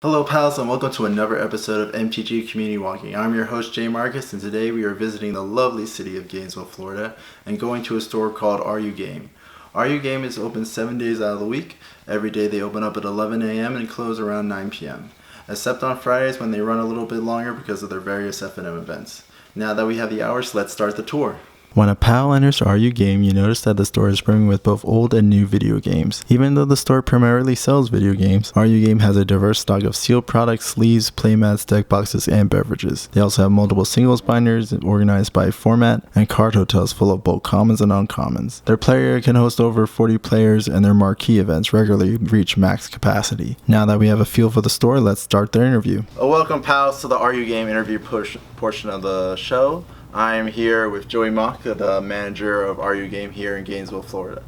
Hello pals and welcome to another episode of MTG Community Walking. I'm your host Jay Marcus and today we are visiting the lovely city of Gainesville, Florida and going to a store called Are You Game. Are You Game is open 7 days out of the week. Every day they open up at 11 a.m. and close around 9 p.m. Except on Fridays when they run a little bit longer because of their various F&M events. Now that we have the hours, let's start the tour. When a pal enters Are You Game, you notice that the store is brimming with both old and new video games. Even though the store primarily sells video games, Are You Game has a diverse stock of sealed products, sleeves, playmats, deck boxes, and beverages. They also have multiple singles binders organized by format and card hotels full of both commons and uncommons. Their player area can host over 40 players and their marquee events regularly reach max capacity. Now that we have a feel for the store, let's start their interview. Welcome pals to the Are You Game interview portion of the show. I'm here with Joey Mock, the manager of Are You Game here in Gainesville, Florida.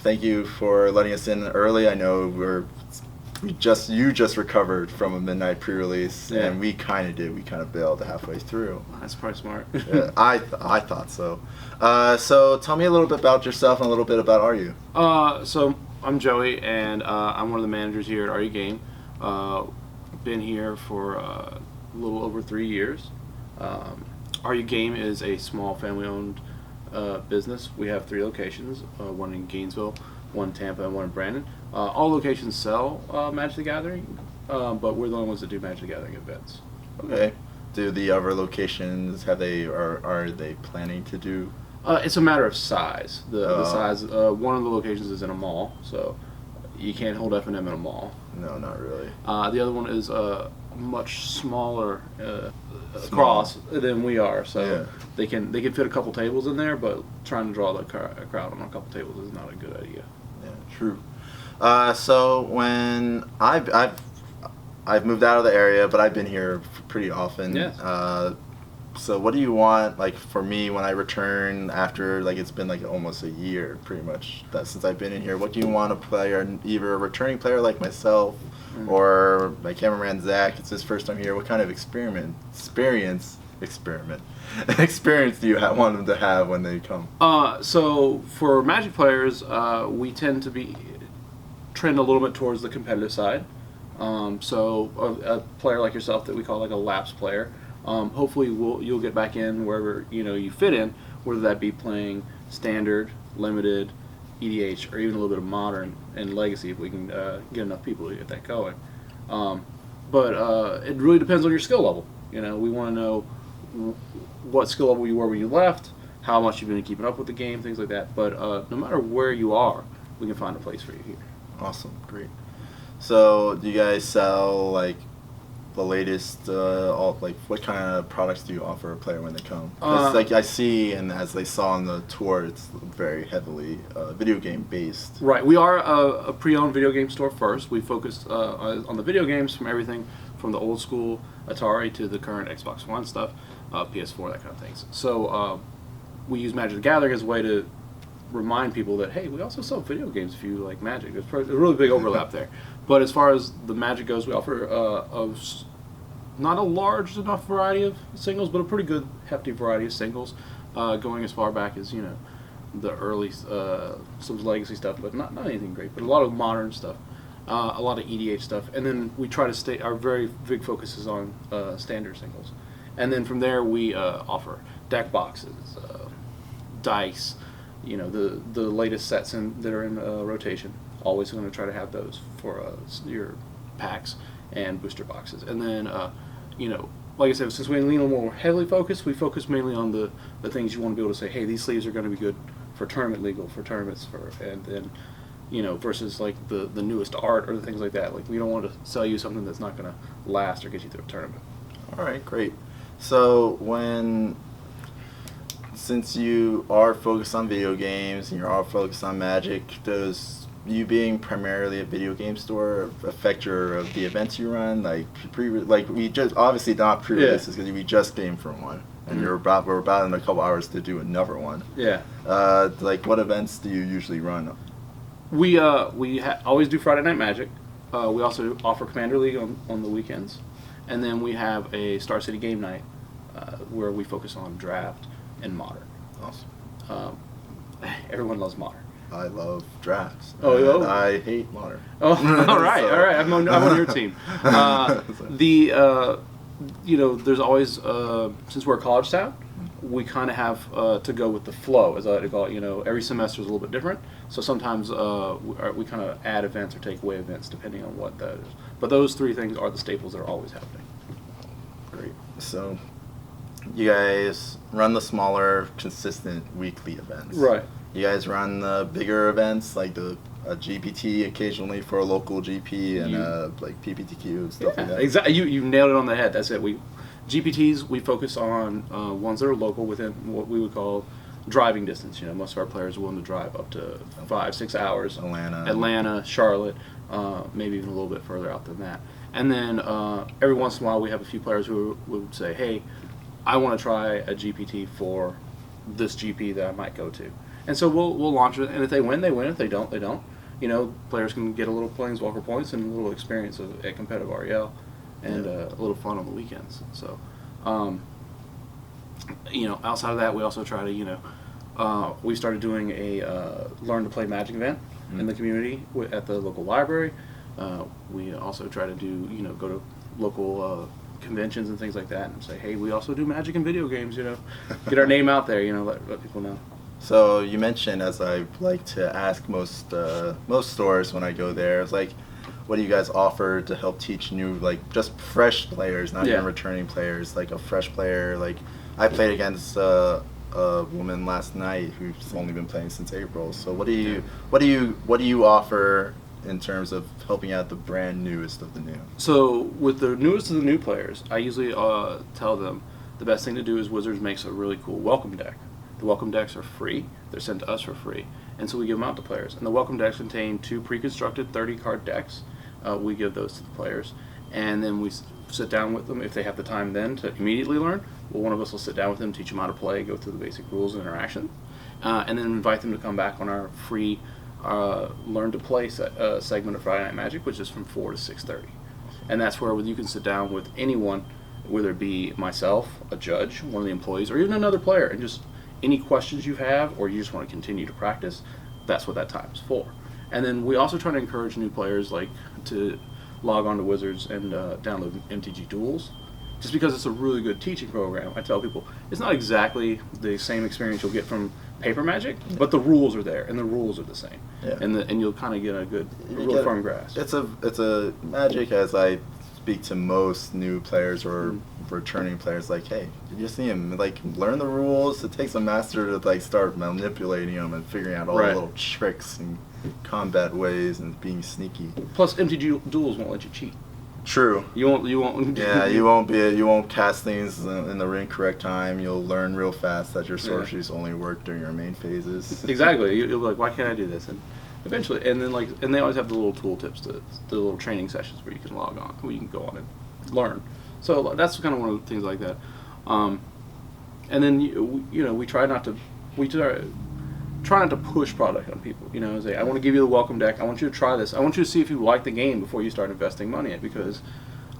Thank you for letting us in early. I know you just recovered from a midnight pre-release, yeah. And we kind of did. We kind of bailed halfway through. That's probably smart. Yeah, I thought so. So tell me a little bit about yourself and a little bit about Are You. So I'm Joey, and I'm one of the managers here at Are You Game. Been here for a little over 3 years. Are You Game is a small family-owned business. We have 3 locations, one in Gainesville, one in Tampa, and one in Brandon. All locations sell Magic the Gathering, but we're the only ones that do Magic the Gathering events. Okay. Do the other locations are they planning to do? It's a matter of size. The size. One of the locations is in a mall, so you can't hold F&M in a mall. No, not really. The other one is much smaller across than we are, so yeah. they can fit a couple tables in there, but trying to draw the crowd on a couple tables is not a good idea. Yeah, true. So when I've moved out of the area, but I've been here pretty often. Yes. So what do you want, like, for me when I return after, like, it's been like almost a year pretty much since I've been in here? What do you want a player, either a returning player like myself or my cameraman Zach? It's his first time here. What kind of experience do you want them to have when they come? So for Magic players, we tend to trend a little bit towards the competitive side. So a player like yourself that we call like a lapse player, hopefully you'll get back in wherever you fit in, whether that be playing standard, limited, EDH, or even a little bit of modern and legacy if we can get enough people to get that going. But it really depends on your skill level. We want to know what skill level you were when you left, how much you've been keeping up with the game, things like that. But no matter where you are, we can find a place for you here. Awesome, great. So do you guys sell like the latest, what kind of products do you offer a player when they come? Like I see, and as they saw on the tour, it's very heavily video game based. Right, we are a pre-owned video game store first. We focus on the video games, from everything from the old school Atari to the current Xbox One stuff, PS4, that kind of things. So we use Magic the Gathering as a way to remind people that, hey, we also sell video games if you like Magic. There's a really big overlap there. But as far as the Magic goes, we offer not a large enough variety of singles, but a pretty good hefty variety of singles, going as far back as the early some legacy stuff, but not anything great. But a lot of modern stuff, a lot of EDH stuff, and then we try to stay. Our very big focus is on standard singles, and then from there we offer deck boxes, dice. The latest sets that are in rotation. Always going to try to have those for your packs and booster boxes. And then, like I said, since we lean a little more heavily focused, we focus mainly on the things you want to be able to say, hey, these sleeves are going to be good for tournament legal, for tournaments, and then, versus like the newest art or the things like that. Like, we don't want to sell you something that's not going to last or get you through a tournament. All right, great. So since you are focused on video games and you're all focused on Magic, does you being primarily a video game store affect the events you run? Like we just obviously not pre-releases because we just came from one, and we're about in a couple hours to do another one. Yeah. What events do you usually run? We always do Friday Night Magic. We also offer Commander League on the weekends, and then we have a Star City Game Night where we focus on draft and modern. Awesome. Everyone loves modern. I love drafts. Oh, and I hate Modern. Oh, all right, So- all right. I'm on your team. There's always since we're a college town, we kind of have to go with the flow, as I like to call it. Every semester is a little bit different. So sometimes we kind of add events or take away events depending on what that is. But those three things are the staples that are always happening. Great. So, you guys run the smaller, consistent weekly events. Right. You guys run the bigger events, like a GPT occasionally for a local GP and like PPTQ, stuff like that. Exactly. You nailed it on the head. That's it. GPTs, we focus on ones that are local within what we would call driving distance. Most of our players are willing to drive up to 5-6 hours. Atlanta, Charlotte, maybe even a little bit further out than that. And then every once in a while we have a few players who would say, hey, I want to try a GPT for this GP that I might go to. And so we'll launch it, and if they win, they win. If they don't, they don't. Players can get a little Planeswalker points and a little experience at competitive REL, and a little fun on the weekends. So, outside of that, we also try to, we started doing a learn to play Magic event in the community at the local library. We also try to do, go to local conventions and things like that, and say, hey, we also do Magic and video games. Get our name out there. Let people know. So you mentioned, as I like to ask most stores when I go there, it's like, what do you guys offer to help teach new, like just fresh players, not even returning players, like a fresh player? Like I played against a woman last night who's only been playing since April. So what do you offer in terms of helping out the brand newest of the new? So with the newest of the new players, I usually tell them the best thing to do is Wizards makes a really cool welcome deck. The welcome decks are free. They're sent to us for free. And so we give them out to players. And the welcome decks contain 2 pre-constructed 30-card decks. We give those to the players. And then we sit down with them if they have the time then to immediately learn. Well, one of us will sit down with them, teach them how to play, go through the basic rules and interaction. And then invite them to come back on our free Learn to Play segment of Friday Night Magic, which is from 4 to 6:30. And that's where you can sit down with anyone, whether it be myself, a judge, one of the employees, or even another player, and just any questions you have, or you just want to continue to practice, that's what that time is for. And then we also try to encourage new players to log on to Wizards and download MTG Duels, just because it's a really good teaching program. I tell people it's not exactly the same experience you'll get from paper Magic, but the rules are there, and the rules are the same, and you'll kind of get a real firm grasp. It's a Magic, as I speak to most new players or returning players, like, hey, you just need them, like, learn the rules. It takes a master to start manipulating them and figuring out all the little tricks and combat ways and being sneaky. Plus, MTG Duels won't let you cheat. True. You won't. Yeah, you won't cast things in the incorrect time. You'll learn real fast that your sorceries only work during your main phases. Exactly. You'll be like, why can't I do this? And eventually, and then and they always have the little tool tips, the little training sessions where you can log on, where you can go on and learn. So that's kind of one of the things like that. And then we try not to push product on people. Say, I want to give you the welcome deck. I want you to try this. I want you to see if you like the game before you start investing money in it, because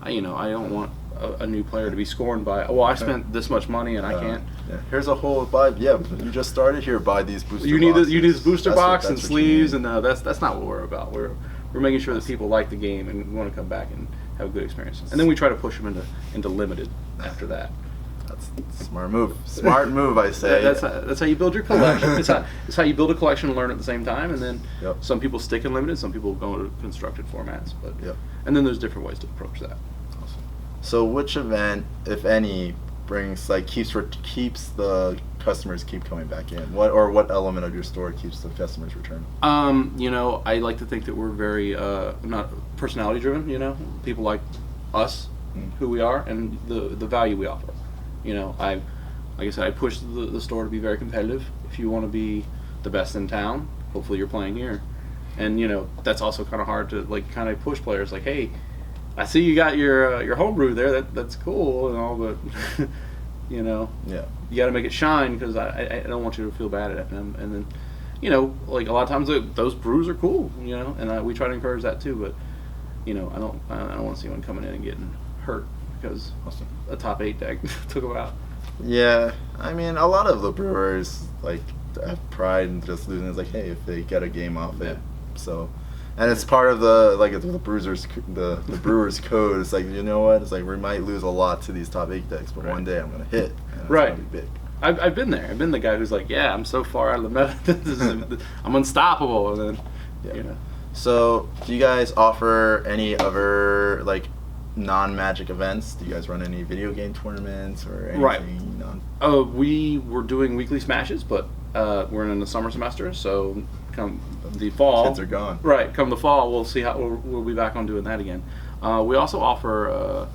I don't want a new player to be scorned by, I spent this much money and I can't. Yeah. Here's a whole buy. Yeah, you just started here. Buy these booster. You need boxes. you need this booster box and that's sleeves, and that's not what we're about. We're making sure that people like the game and want to come back and have a good experience. And then we try to push them into limited after that. That's a smart move. Smart move, I say. That's how you build your collection. It's how you build a collection and learn at the same time. And then some people stick in limited, some people go to constructed formats. But and then there's different ways to approach that. Awesome. So which event, if any, brings keeps the customers keep coming back in? What element of your store keeps the customers returning? I like to think that we're very not personality driven. People like us, who we are, and the value we offer. Like I said, I push the store to be very competitive. If you want to be the best in town, hopefully you're playing here. And that's also kind of hard to kind of push players. Like, hey, I see you got your homebrew there. That's cool and all, but you got to make it shine, because I don't want you to feel bad at it. And then a lot of times those brews are cool. And we try to encourage that too. But I don't want to see anyone coming in and getting hurt because a top 8 deck took them out. Yeah, I mean, a lot of the brewers have pride in just losing. It's like, hey, if they get a game off it, so. And it's part of the the Brewers code. It's like, you know what? It's like we might lose a lot to these top 8 decks, but one day I'm gonna hit. And it's gonna be big. I've been there. I've been the guy who's like, yeah, I'm so far out of the meta, I'm unstoppable, and then, you know. So, do you guys offer any other like non-Magic events? Do you guys run any video game tournaments or anything? We were doing weekly smashes, but we're in the summer semester, so come the fall, kids are gone. Right, come the fall, we'll see how we'll be back on doing that again. We also offer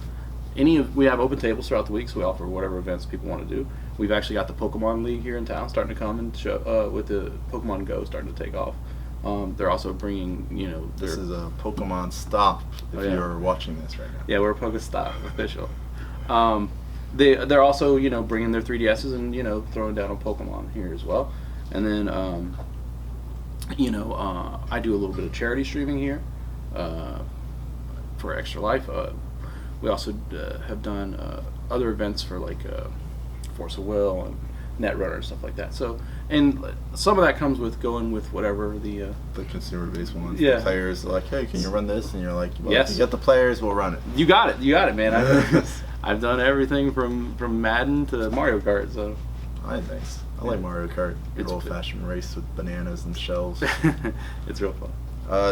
we have open tables throughout the week, so we offer whatever events people want to do. We've actually got the Pokemon League here in town starting to come and show with the Pokemon Go starting to take off. They're also bringing, this is a Pokemon Stop if you're watching this right now. Yeah, we're a PokeStop official. They're also, bringing their 3DSs and, throwing down on Pokemon here as well. And then, I do a little bit of charity streaming here for Extra Life. We also have done other events for like Force of Will and Netrunner and stuff like that. So, and some of that comes with going with whatever the consumer base wants. Yeah. The players are like, hey, can you run this? And you're like, well, yes. If you get the players, we'll run it. You got it, man. I've done everything from Madden to Mario Kart. So, thanks. I like Mario Kart. Good old-fashioned race with bananas and shells. It's real fun.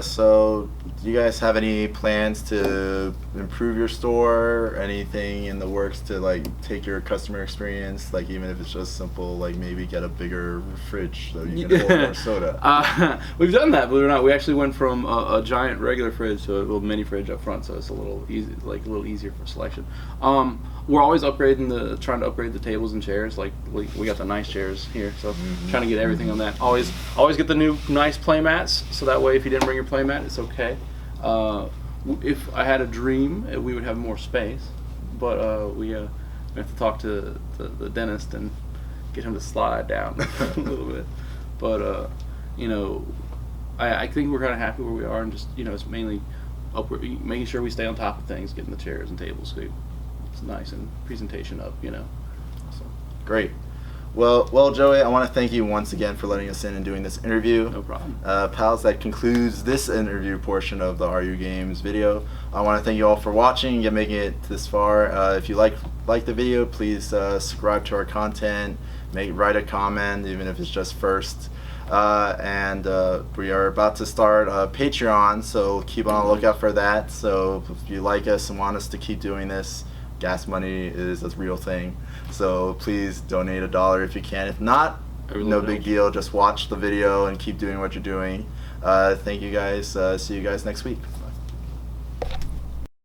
So, do you guys have any plans to improve your store? Anything in the works to like take your customer experience, like even if it's just simple, like maybe get a bigger fridge so you can hold more soda? We've done that, believe it or not. We actually went from a giant regular fridge to a little mini fridge up front, so it's a little easy, like a little easier for selection. We're always trying to upgrade the tables and chairs. Like we got the nice chairs here, so trying to get everything on that. Always get the new nice play mats, so that way if you didn't bring your play mat, it's okay. If I had a dream, we would have more space, but we have to talk to the dentist and get him to slide down a little bit. But I think we're kind of happy where we are, and just it's mainly making sure we stay on top of things, getting the chairs and tables so it's nice and presentation up. So great. Well, Joey, I want to thank you once again for letting us in and doing this interview. No problem. Pals, that concludes this interview portion of the Are You Games video. I want to thank you all for watching and making it this far. If you like the video, please subscribe to our content, write a comment, even if it's just first. And we are about to start Patreon, so keep on the lookout for that. So if you like us and want us to keep doing this, gas money is a real thing. So please donate $1 if you can. If not, no big deal. Just watch the video and keep doing what you're doing. Thank you guys. See you guys next week.